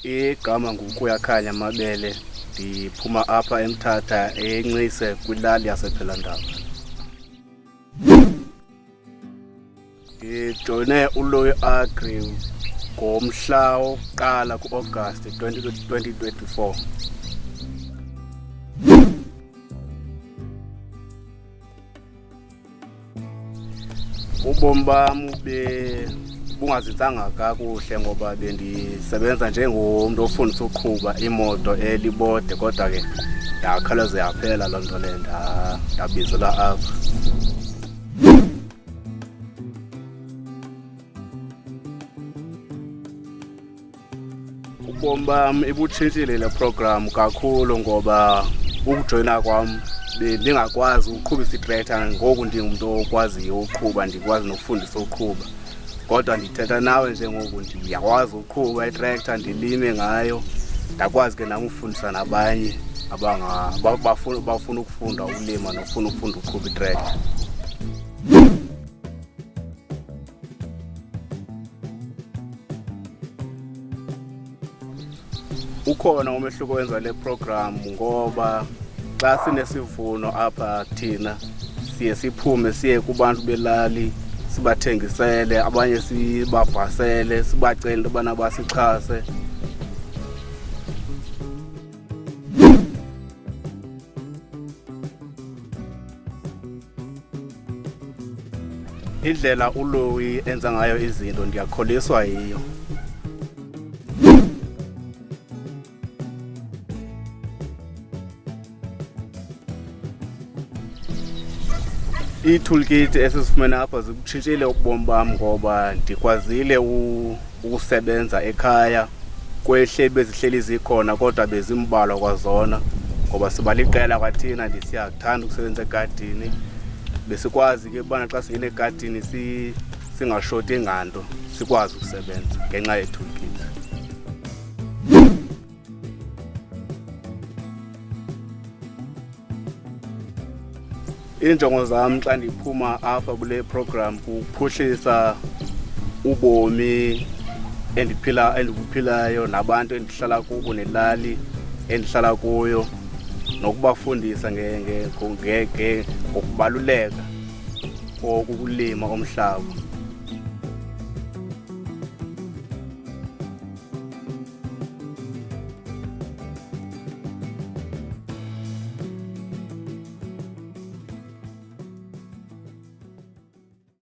Igama nguKuyakhanya Mabele, ndiphuma apha eMthatha eNcise kwilali yasePhelandaba. Ndijoyine uLoyi Agri ngomhla wokuqala ku-August 2024. Ubomi bam bungazinzanga kakuhle ngoba bendisebenza njengomntu ofundisa uqhuba imoto elibode, kodwa ke yakhawuleze yaphela loo nto le ndabizelwa apha. Ubomi bam ibutshintshile le program kakhulu ngoba ukujoyina kwam bendingakwazi uqhubisa itrektha. Ngoku ndingumntu okwaziyo uqhuba, ndikwazi nokufundisa uqhuba, kodwa ndithetha nawe njengoku ndiyakwazi uqhuba itrektha, ndilime ngayo, ndakwazi ke nam ufundisa nabanye bafuna ukufunda ukulima nokufuna ukufunda uqhuba itrektha. Ukhona umehluko wenza le program ngoba xa sinesivuno apha thina siye siphume siye kubantu belali sibathengisele, abanye sibabhasele, sibacele into yobana basixhase. Indlela uLoyi enza ngayo izinto ndiyakholiswa yiyo. Ii-toolkit esizifumene apha zibutshintshile ubomi bam ngoba ndikwazile ukusebenza ekhaya kwehle bezihleli zikhona, kodwa bezimbalwa kwazona ngoba sibaliqela kwathina ndisiyakuthanda ukusebenza egadini. Besikwazi ke ubana xa singena egadini singashoti nganto, sikwazi ukusebenza ngenxa yee-toolkit. Iinjongo zam xa ndiphuma apha kule program kuphuhlisa ubomi endibuphilayo nabantu endihlala kubo nelali endihlala kuyo, nokubafundisa ngokubaluleka kokulima umhlaba.